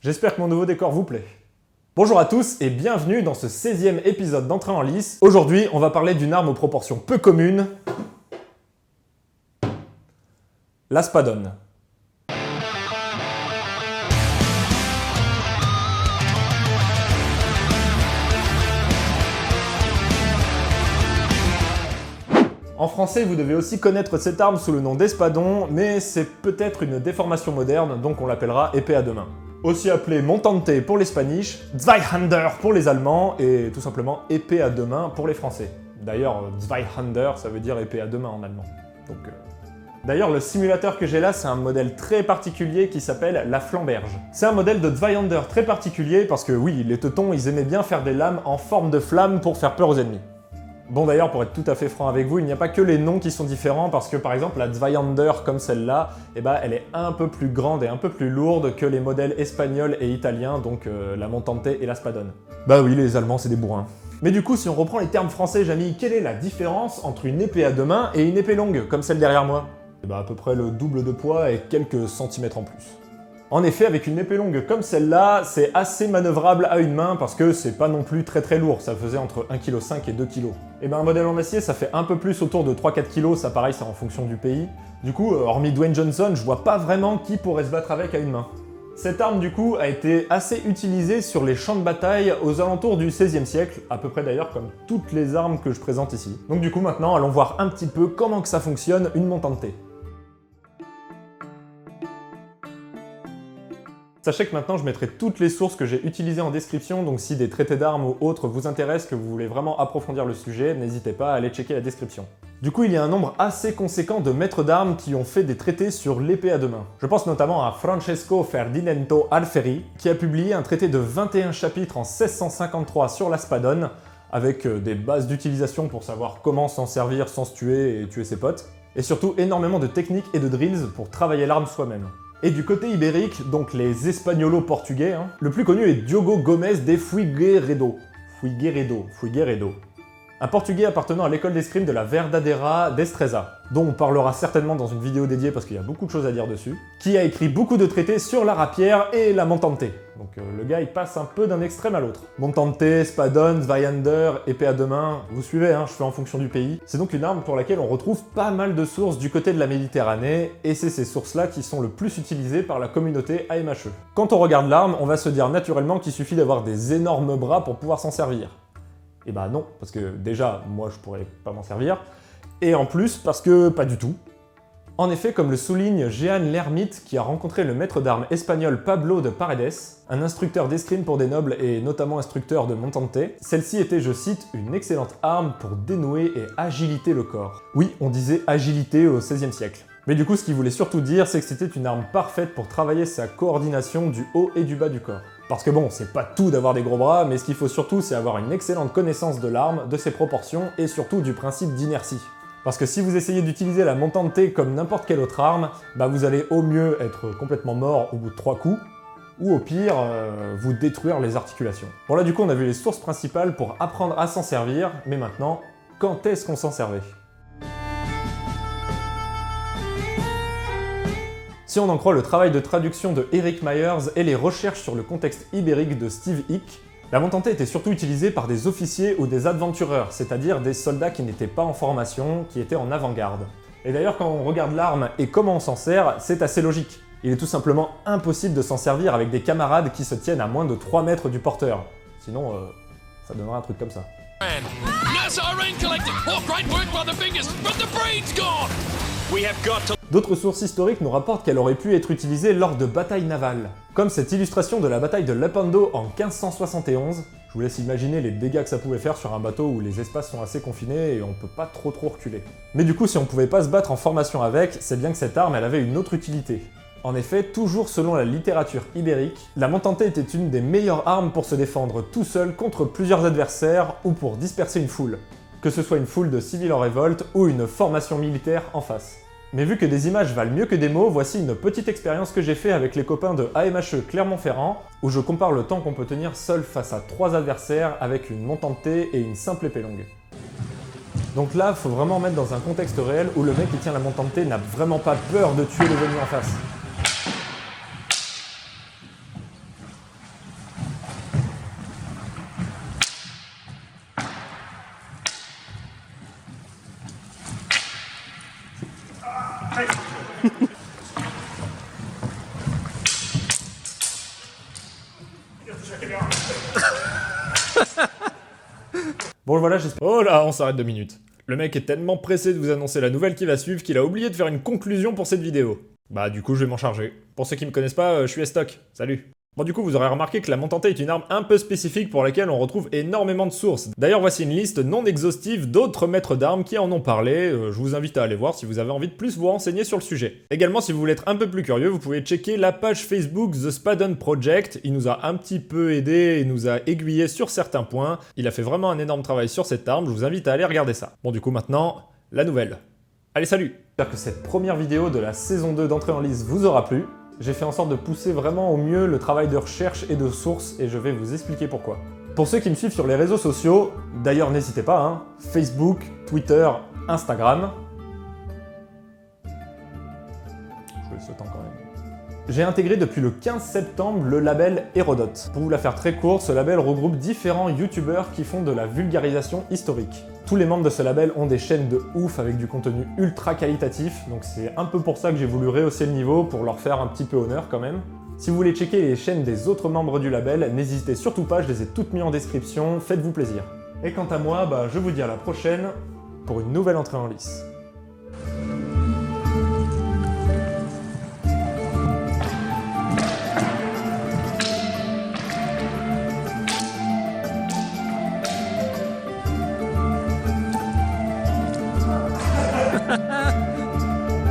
J'espère que mon nouveau décor vous plaît. Bonjour à tous et bienvenue dans ce 16e épisode d'Entrée en lice. Aujourd'hui, on va parler d'une arme aux proportions peu communes, la spadone. En français, vous devez aussi connaître cette arme sous le nom d'espadon, mais c'est peut-être une déformation moderne, donc on l'appellera épée à deux mains. Aussi appelée montante pour les Spanish, Zweihander pour les Allemands, et tout simplement épée à deux mains pour les Français. D'ailleurs, Zweihander, ça veut dire épée à deux mains en allemand. D'ailleurs, le simulateur que j'ai là, c'est un modèle très particulier qui s'appelle la Flamberge. C'est un modèle de Zweihander très particulier parce que oui, les Teutons, ils aimaient bien faire des lames en forme de flamme pour faire peur aux ennemis. Bon d'ailleurs, pour être tout à fait franc avec vous, il n'y a pas que les noms qui sont différents parce que par exemple la Zweihander comme celle-là, elle est un peu plus grande et un peu plus lourde que les modèles espagnols et italiens, donc la montante et la spadone. Bah oui, les Allemands c'est des bourrins. Mais du coup, si on reprend les termes français, Jamy, quelle est la différence entre une épée à deux mains et une épée longue, comme celle derrière moi? À peu près le double de poids et quelques centimètres en plus. En effet, avec une épée longue comme celle-là, c'est assez manœuvrable à une main parce que c'est pas non plus très lourd, ça faisait entre 1,5 kg et 2 kg. Et un modèle en acier, ça fait un peu plus autour de 3-4 kg, ça pareil, c'est en fonction du pays. Du coup, hormis Dwayne Johnson, je vois pas vraiment qui pourrait se battre avec à une main. Cette arme, du coup, a été assez utilisée sur les champs de bataille aux alentours du XVIe siècle, à peu près d'ailleurs comme toutes les armes que je présente ici. Donc du coup, maintenant, allons voir un petit peu comment que ça fonctionne, une montante. Sachez que maintenant je mettrai toutes les sources que j'ai utilisées en description, donc si des traités d'armes ou autres vous intéressent, que vous voulez vraiment approfondir le sujet, n'hésitez pas à aller checker la description. Du coup, il y a un nombre assez conséquent de maîtres d'armes qui ont fait des traités sur l'épée à deux mains. Je pense notamment à Francesco Ferdinando Alfieri, qui a publié un traité de 21 chapitres en 1653 sur la spadone, avec des bases d'utilisation pour savoir comment s'en servir sans se tuer et tuer ses potes, et surtout énormément de techniques et de drills pour travailler l'arme soi-même. Et du côté ibérique, donc les Espagnolos-Portugais, le plus connu est Diogo Gomes de Figueiredo. Un Portugais appartenant à l'école d'escrime de la Verdadeira Destreza, dont on parlera certainement dans une vidéo dédiée parce qu'il y a beaucoup de choses à dire dessus, qui a écrit beaucoup de traités sur la rapière et la montante. Donc le gars il passe un peu d'un extrême à l'autre. Montante, spadone, Zweihander, épée à deux mains, vous suivez, je fais en fonction du pays. C'est donc une arme pour laquelle on retrouve pas mal de sources du côté de la Méditerranée, et c'est ces sources-là qui sont le plus utilisées par la communauté AMHE. Quand on regarde l'arme, on va se dire naturellement qu'il suffit d'avoir des énormes bras pour pouvoir s'en servir. Et bah non, parce que déjà, moi je pourrais pas m'en servir, et en plus parce que pas du tout. En effet, comme le souligne Jehan l'ermite qui a rencontré le maître d'armes espagnol Pablo de Paredes, un instructeur d'escrime pour des nobles et notamment instructeur de montante, celle-ci était, je cite, une excellente arme pour dénouer et agiliter le corps. Oui, on disait agilité au XVIe siècle. Mais du coup, ce qu'il voulait surtout dire, c'est que c'était une arme parfaite pour travailler sa coordination du haut et du bas du corps. Parce que bon, c'est pas tout d'avoir des gros bras, mais ce qu'il faut surtout, c'est avoir une excellente connaissance de l'arme, de ses proportions et surtout du principe d'inertie. Parce que si vous essayez d'utiliser la montante comme n'importe quelle autre arme, vous allez au mieux être complètement mort au bout de 3 coups, ou au pire, vous détruire les articulations. Bon là du coup, on a vu les sources principales pour apprendre à s'en servir, mais maintenant, quand est-ce qu'on s'en servait ? Si on en croit le travail de traduction de Eric Myers et les recherches sur le contexte ibérique de Steve Hick, la montante était surtout utilisée par des officiers ou des adventureurs, c'est-à-dire des soldats qui n'étaient pas en formation, qui étaient en avant-garde. Et d'ailleurs, quand on regarde l'arme et comment on s'en sert, c'est assez logique. Il est tout simplement impossible de s'en servir avec des camarades qui se tiennent à moins de 3 mètres du porteur. Sinon, ça donnerait un truc comme ça. D'autres sources historiques nous rapportent qu'elle aurait pu être utilisée lors de batailles navales. Comme cette illustration de la bataille de Lepanto en 1571, je vous laisse imaginer les dégâts que ça pouvait faire sur un bateau où les espaces sont assez confinés et on peut pas trop reculer. Mais du coup, si on pouvait pas se battre en formation avec, c'est bien que cette arme elle avait une autre utilité. En effet, toujours selon la littérature ibérique, la montante était une des meilleures armes pour se défendre tout seul contre plusieurs adversaires ou pour disperser une foule. Que ce soit une foule de civils en révolte ou une formation militaire en face. Mais vu que des images valent mieux que des mots, voici une petite expérience que j'ai fait avec les copains de AMHE Clermont-Ferrand, où je compare le temps qu'on peut tenir seul face à 3 adversaires avec une montante et une simple épée longue. Donc là, faut vraiment mettre dans un contexte réel où le mec qui tient la montante n'a vraiment pas peur de tuer les ennemis en face. Bon voilà, j'espère... Oh là, on s'arrête 2 minutes. Le mec est tellement pressé de vous annoncer la nouvelle qui va suivre qu'il a oublié de faire une conclusion pour cette vidéo. Bah du coup je vais m'en charger. Pour ceux qui me connaissent pas, je suis Estoc. Salut. Bon du coup vous aurez remarqué que la montante est une arme un peu spécifique pour laquelle on retrouve énormément de sources. D'ailleurs voici une liste non exhaustive d'autres maîtres d'armes qui en ont parlé, je vous invite à aller voir si vous avez envie de plus vous renseigner sur le sujet. Également si vous voulez être un peu plus curieux, vous pouvez checker la page Facebook The Spadon Project, il nous a un petit peu aidé et nous a aiguillé sur certains points, il a fait vraiment un énorme travail sur cette arme, je vous invite à aller regarder ça. Bon du coup maintenant, la nouvelle. Allez salut! J'espère que cette première vidéo de la saison 2 d'Entrée en Lice vous aura plu. J'ai fait en sorte de pousser vraiment au mieux le travail de recherche et de sources et je vais vous expliquer pourquoi. Pour ceux qui me suivent sur les réseaux sociaux, d'ailleurs n'hésitez pas, hein, Facebook, Twitter, Instagram. Je laisse le temps quand même. J'ai intégré depuis le 15 septembre le label Hérodote. Pour vous la faire très courte, ce label regroupe différents youtubeurs qui font de la vulgarisation historique. Tous les membres de ce label ont des chaînes de ouf avec du contenu ultra qualitatif, donc c'est un peu pour ça que j'ai voulu rehausser le niveau pour leur faire un petit peu honneur quand même. Si vous voulez checker les chaînes des autres membres du label, n'hésitez surtout pas, je les ai toutes mises en description, faites-vous plaisir. Et quant à moi, je vous dis à la prochaine pour une nouvelle entrée en lice.